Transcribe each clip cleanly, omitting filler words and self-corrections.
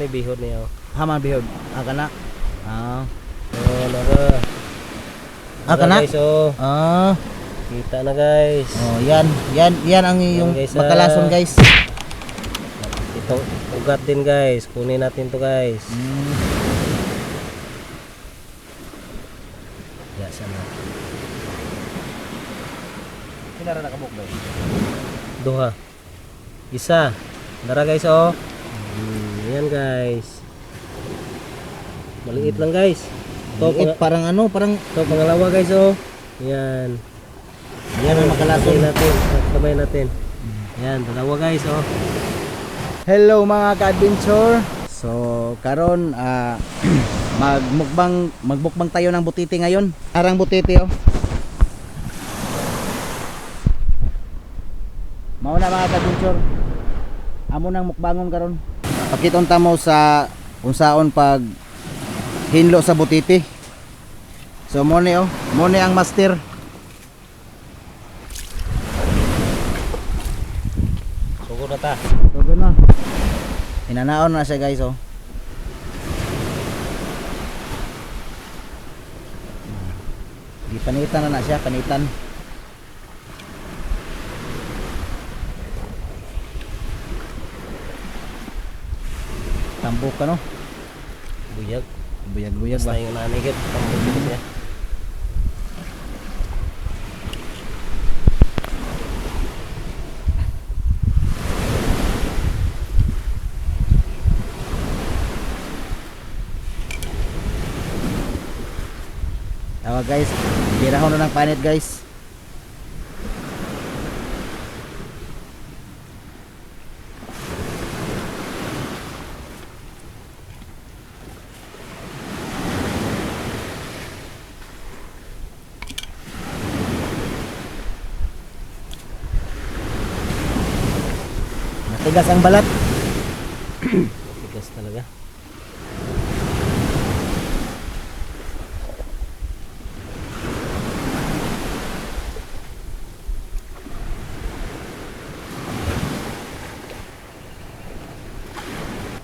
Ano yung bihod niya? Haman bihod. Kana. Ah. Oh, naga. Kana. Guys, oh. Ah. Kita na guys. Oh, yan ang yung guys, bakalason guys. Ito ugat din guys. Kunin natin to guys. Ya sana. Kinara nakabuk ba? Duha. Isa. Dara guys, oh. Yan guys. Maliit lang guys. Ito parang ano, parang to pangalawa guys, oh. Yan. yan ang makalason natin. Kamay natin. Yan, dalawa guys, oh. Hello mga ka-adventure. So karon magbukbang tayo ng butiti ngayon. Arang butiti oh. Mao na mga ka-adventure. Amo nang mukbangon karon. Pakiton ta mo sa unsaon pag hinlo sa butiti. So mo ni oh, mo ni ang master. Sugo na ta. Sugo na. Inanaon na siya guys oh. Panitan na siya, panitan. Tambok ka no? Buyag. Buyag-buyag ba? Basta yung nanigit. Tambok niya. Tawag guys, birahon na ng panit guys. Matigas ang balat. Tigas talaga.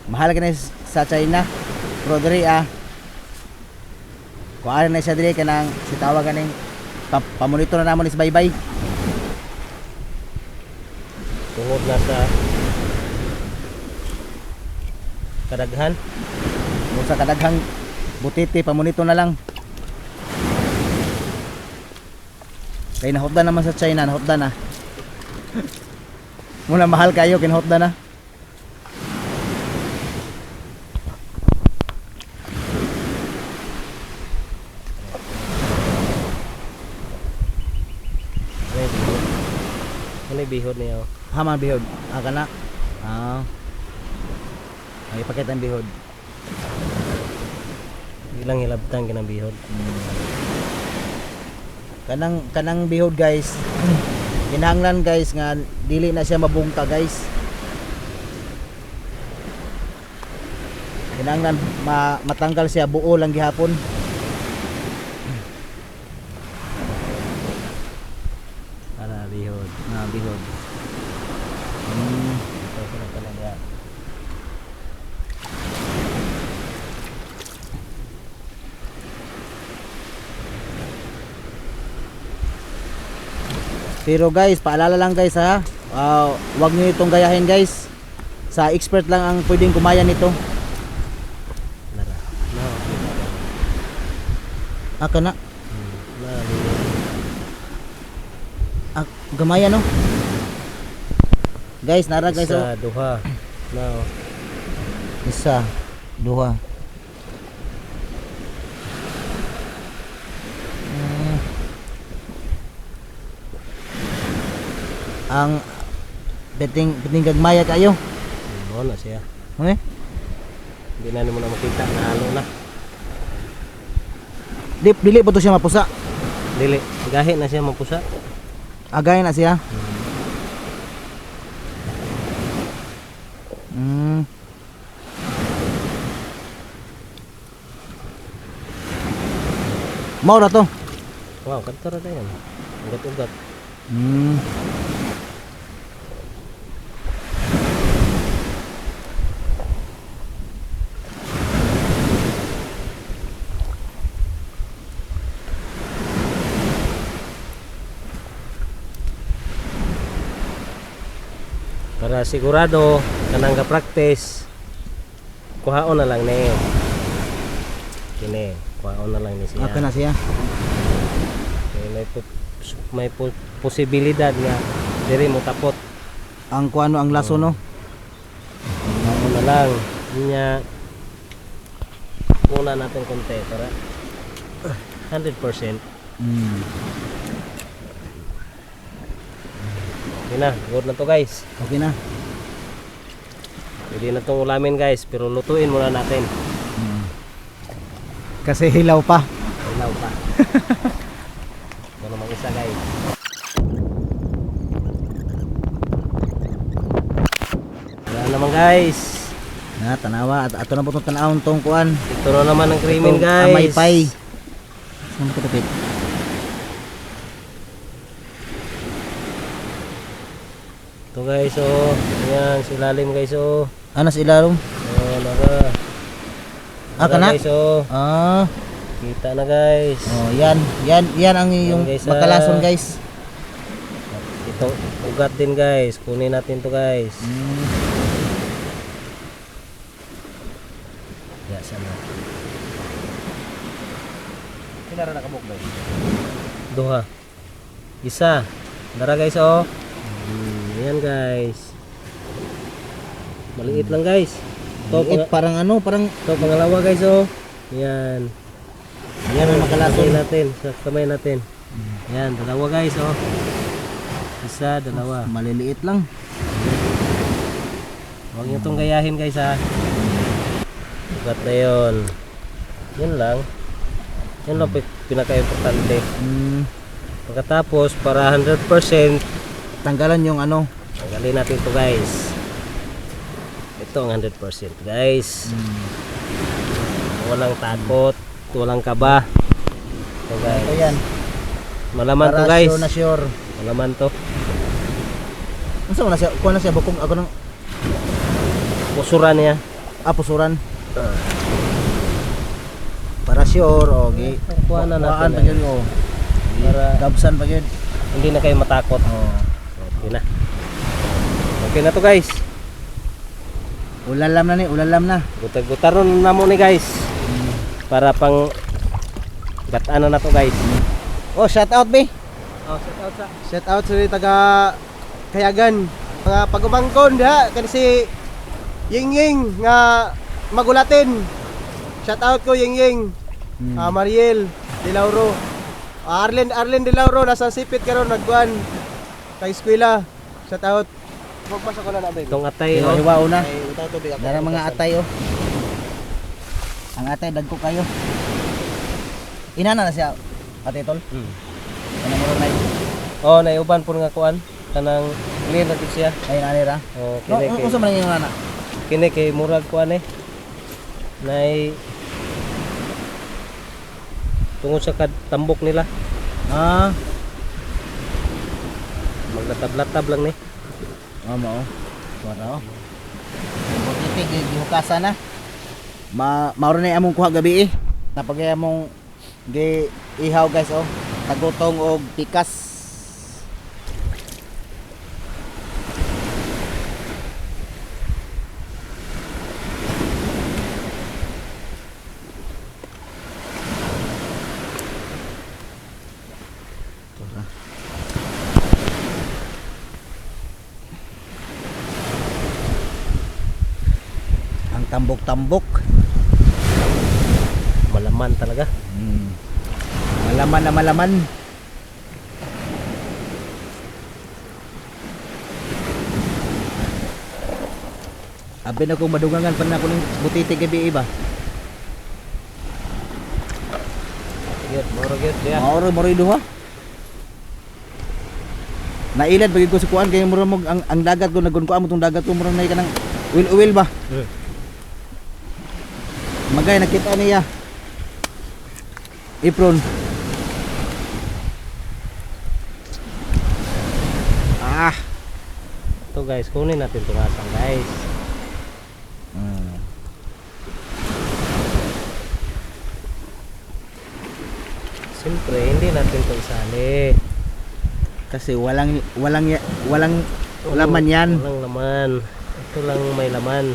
Mahal ka na sa China. Pero diri kuhaan na siya diri kanang sitawa ganing pamonitor na namon is baybay. Tungod na sa kadaghan. Kung sa kadaghang butiti pamonitor na lang. Kay nahotdan naman sa China, nahotdan na. Muna mahal kayo kinahotdan na. Ano yung bihod niya? Haman bihod. Kana. Ah. Ay pakita ang bihod. Ilang hilabtan kinang bihod. Kanang bihod guys. Kinahanglan guys nga dili na siya mabungka guys. Kinahanglan matanggal siya buo lang gihapon. Para bihod. Bihod. Ito ko na talaga. Pero guys, paalala lang guys ha. Wag niyo itong gayahin guys. Sa expert lang ang pwedeng kumaya nito. Lara. No. Kana. Gamaya no. Guys, nara guys oh. Isa, duha. No. Isa, duha. Ang beting gagmaya kayo. Ano na siya. Okay? Hindi na mo na makita. Nahalo na. Dili po to siya mapusa. Dili. Gahi na siya mapusa. Agay na siya. Mau na to. Wow, kanto na yan. Ugat-ugat. Para sigurado kanang ga-practice kuhaon na lang ni. Kini, kuhaon na lang ni siya. Aka na siya. Okay, posibilidad nga diri mo tapot. Ang kuano ang laso no. Kuhaon na lang niya. Una natin konti para 100%. Mm. Okay na, good na to guys. Okay na. Pwede na itong ulamin guys, pero lutuin muna natin. Mm. Kasi hilaw pa. Ilaw pa. Ito namang isa guys. Wala naman guys. Na tanawa at ato na po itong tanawon tong kuan. Ito na naman ang krimen Itong guys. Amay pay. Saan ko tapit? Ito guys oh. Ayan, silalim guys oh. Ano sa ilalong? Oh, nara. Ah, kana? Guys oh. Ah. Kita na guys. Oh, yan ang yung guys, makalason guys. Ito ugat din guys. Kunin natin to guys. Mm. Ya sana. Kinara na kabuk ba? Duha. Isa. Dara guys oh. Ayan guys. Maliit lang guys. Ito parang ano, parang Ito pangalawa guys oh. Ayan. yan ang makalason. Kamay natin. Sa kamay natin. Ayan, dalawa guys oh. Isa, dalawa. Maliliit lang. Huwag nyo itong gayahin guys ha. Ugat na yun. Yun lang. Yun lang pinaka-importante. Mm. Pagkatapos para 100% Tanggalan yung ano. tanggalin natin to guys. Ito ang 100% guys. Mm. Walang takot, walang kaba. Ito guys. Ito yan. Malaman to Para guys. sure na sure. Malaman to. Unsa man na siya? Kuha na siya bukong ako ng Pusuran niya. pusuran. Para sure okay. Kuha na Kuhaan natin. pa yun oh. Para Gabsan pa yun. hindi na kayo matakot. Oh. Okay na. Okay na to guys. Ulalam na ni, ulalam na. Gutag-gutaron na mo ni guys. Para pang gataan na to guys. Oh, shout out be. Oh, shout out sa. Shout out sa taga Kayagan, mga pagumangkon diha kasi Ying nga magulatin. Shout out ko Ying, Mariel De Lauro. Arlen De Lauro nasa sipit karon nagkuan kay eskwela. Shout out. Magpasa ko na na baby. Itong atay oh. Hiwa una. Ay, utaw to biga. Dara mga atay oh. Ang atay dagko kayo. Inana na siya. Ate tol. Ano mo na Oh, naiuban po nga kuan. Kanang clear na siya. ay nanira. Oh, No, kini kay. unsa man yung ana? Kini kay murag kuan eh. Nay tungod sa tambok nila. Ah, Maglatab-latab lang ni. mao. Wala oh. Buti gihukasan na. Mauro na among kuha gabi eh. Napagay among gi ihaw guys oh. Tagutong og pikas. Ang tambok-tambok. Malaman talaga. Malaman na malaman. Abi na kong madugangan pa na ko ng butiti gabi iba. Gyud, murag gyud diya. Mauro duha. Nailad bagi ko sa kuan kay mura mo ang dagat ko nagun ko amo tong dagat ko mura nay kanang uwil ba. Magay nakita niya. Ipron. Ah. Ito guys, kunin natin itong asang guys. Siyempre, hindi natin ito isali. Kasi walang Laman yan. Walang laman. Ito lang may laman.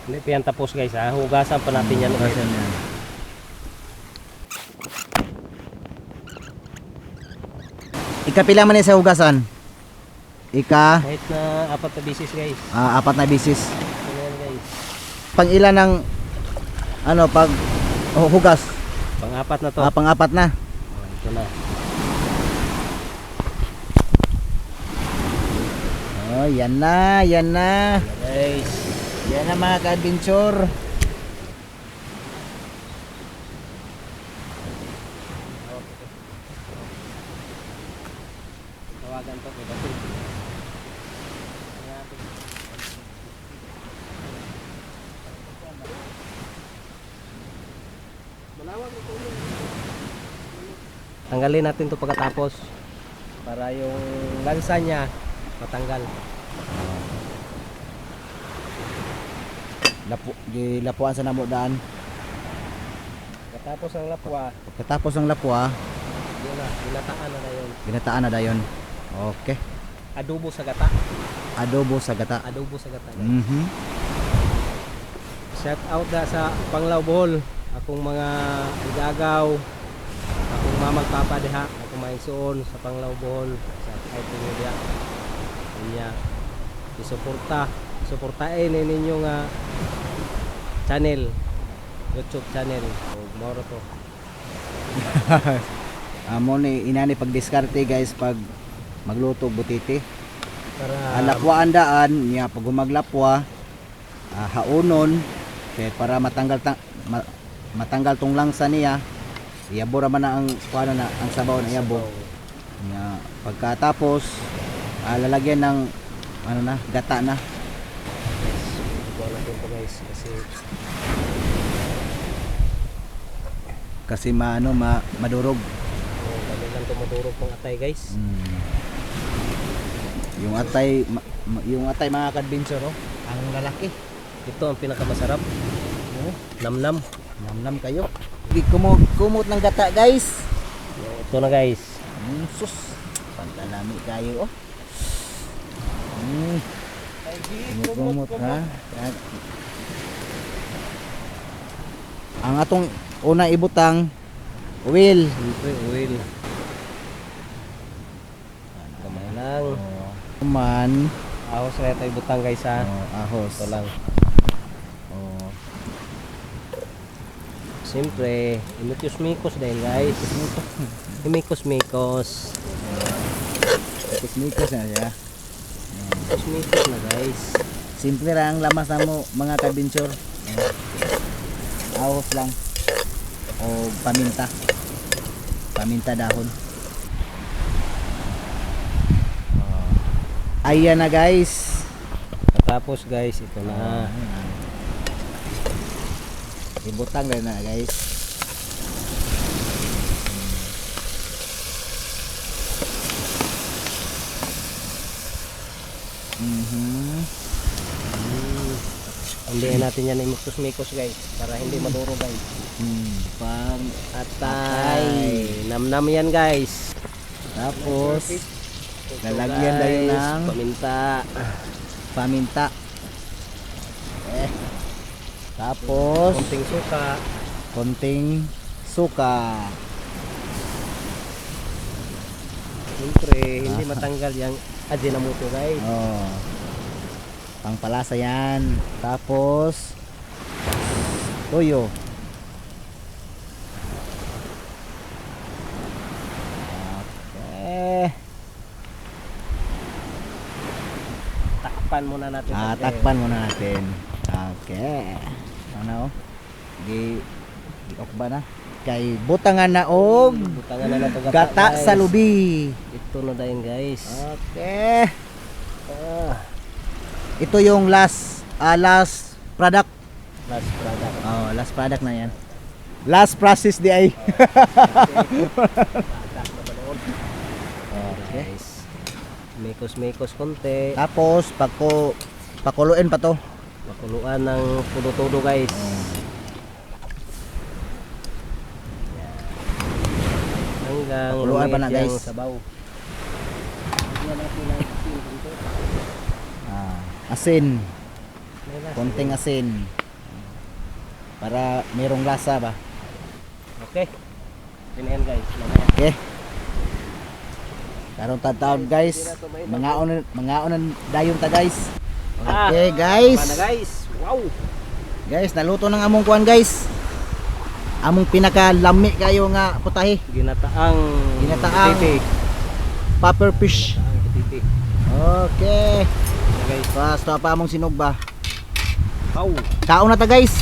Hindi pa yan tapos guys ha. Hugasan pa natin yan. Hugasan yan. Ikapila man sa hugasan? Kahit na 4 na bisis guys. 4 na bisis. Ito na yan guys. Pang ilan ng pag hugas? Pang-4 na to. Pang-4 na. Ito na. Oh, yan na, yan na. Guys. Yan na mga ka-adventure. Tawagan to kay Batil. Tanggalin natin to pagkatapos para yung lansa niya matanggal. Lapuan sa namo daan. Pagkatapos ang lapwa, Pagkatapos ng lapwa, yun na, ginataan na na yun. ginataan na dayon. Okay. Adobo sa gata. Adobo sa gata. Adobo sa gata. Mhm. Shout out na sa Panglao Bohol. Akong mga igagaw, akong mamag papa diha, akong maigsoon sa Panglao Bohol. Shout out ninyo diha. Kanya suportahin ninyo nga channel, YouTube channel. O moro to. Amo ni inani pag diskarte guys pag magluto butiti. Para Ang lapwaan daan niya pag gumaglapwa haunon kay para matanggal tong langsa niya. Iyabo ra man na ang kuano na ang sabaw na iyabo. Nya pagkatapos lalagyan ng gata na. Ito natin to guys kasi Madurog. dali lang to madurog pang atay guys. Yung atay mga kadbinso ang lalaki. Ito ang pinakamasarap. Namnam. Namnam kayo. Kumot ng gata guys. Ito na guys. Sus. Pantalami kayo Kumot ha. Ang atong una ibutang oil. Siyempre oil. Kamay lang. Man. Ahos na ito ibutang guys ha. Ahos. Ito lang. Oh. Siyempre, imikos-mikos din guys. Imikos-mikos. Mikos na siya. Imikos na guys. Simple lang ang lamas na mo mga kadventure. Ahos lang. O paminta. Paminta dahon. Ayan na guys. Tapos guys, ito na. Ibutang na guys. Andiyan natin yan imikos-mikos guys para hindi maduro guys. Pang Atay. Namnam yan guys. tapos Ito, lalagyan guys, tayo ng paminta. paminta. Tapos Konting suka. konting suka. Siyempre, hindi matanggal yung Ajinomoto guys. Pangpalasa yan. Tapos toyo. Okay. Takpan muna natin. Takpan muna natin. Okay. Ano? Giok ba na? Kay butangan na og Butangan na natin gata guys. sa lubi. Ito na dayon guys. Okay. Ito yung last product Last product. Oh, last product na yan. Last process di ay. Okay. Guys. Mekos-mekos konti. Tapos pakuluin pa to. Makuluan ng tudo-tudo guys. Hanggang Pakuluan pa na, lumit yung guys. sabaw. Asin. May lasa. Konting asin. Para merong lasa ba? Okay. Pinayan guys. Mamaya. Okay. Karon taon guys. Mangaon dayon ta guys. Okay guys. Pana guys. Wow. Guys, naluto ng among kuan guys. Among pinakalami kayo nga putahe. Ginataang titi. Puffer fish. Ginataang titi. Okay. Okay, guys. Basta pa among sinugba. Wow. Kaon na ta guys.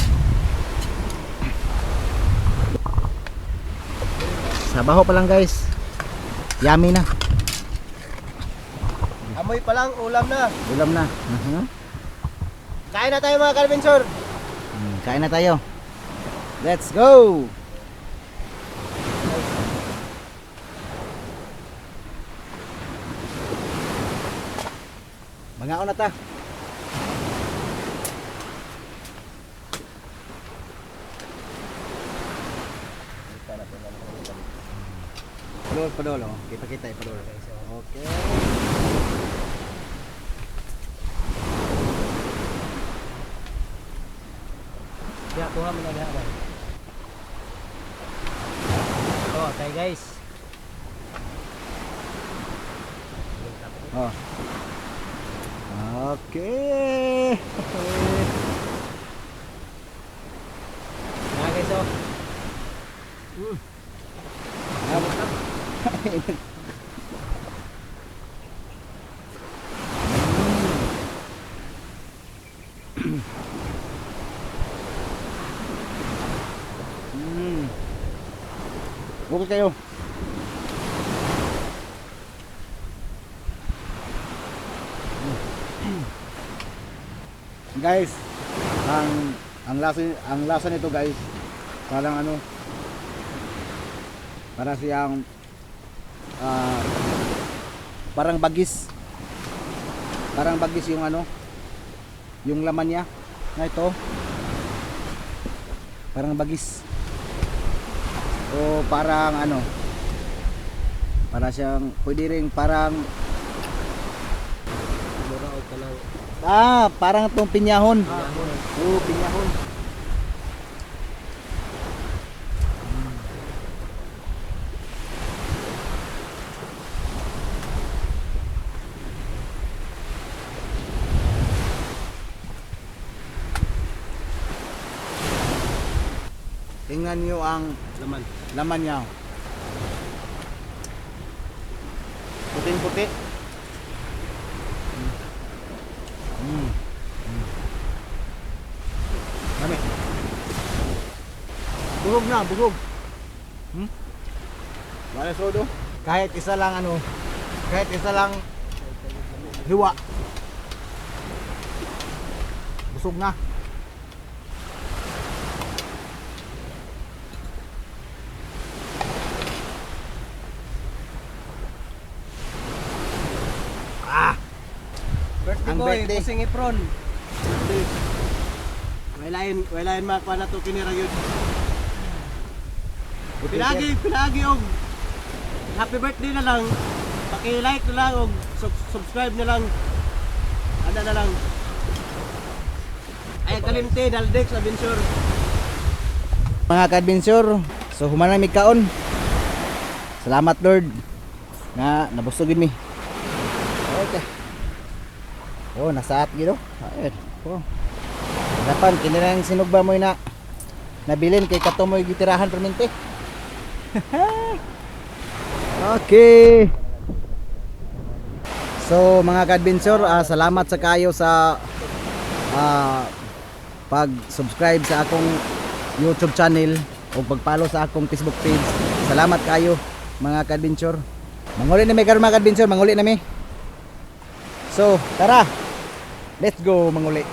Sabaho pa lang guys. Yummy na. Amoy pa lang, ulam na. Ulam na. Kain na tayo mga Kalbensor. Kain na tayo. Let's go. Mangaon na ta. Padol. Kita padol. Okay. Ya, kuha mo na diha ba. Oh, okay guys. Oh. Okay. Na guys oh. Bukod kayo. Guys, ang lasa nito guys, parang ano, para siyang parang bagis. Parang bagis yung ano, yung laman niya. Na ito. Parang bagis. O parang ano, para siyang pwede ring parang Muraog ka lang. parang itong pinyahon. Pinahon. Oo, pinyahon. Tingnan nyo ang Laman. laman niya. Puting-puti. Dami. Bugog na, bugog. Wala sodo. Kahit isa lang ano, kahit isa lang hiwa. Busog na. Birthday Ang boy, birthday. Busing Ipron. Wailain makuha na to kinira yun. Pinagi og happy birthday na lang. Paki-like na lang og subscribe na lang. Ano na lang. Ay kalimti Daldex Adventure. Mga ka-adventure, so humanamig kaon. Salamat Lord nga nabusugin mi. Okay. Oh, nasaat gid oh. Ayun. Oh. Dapan kinirang sinugba mo na nabilin kay katumoy gitirahan permente. Okay. So mga ka-adventure, salamat sa kayo sa pag-subscribe sa akong YouTube channel o pag-follow sa akong Facebook page. Salamat kayo mga ka-adventure. Manguli na mi karon mga ka-adventure, manguli na mi. So, tara. Let's go manguli.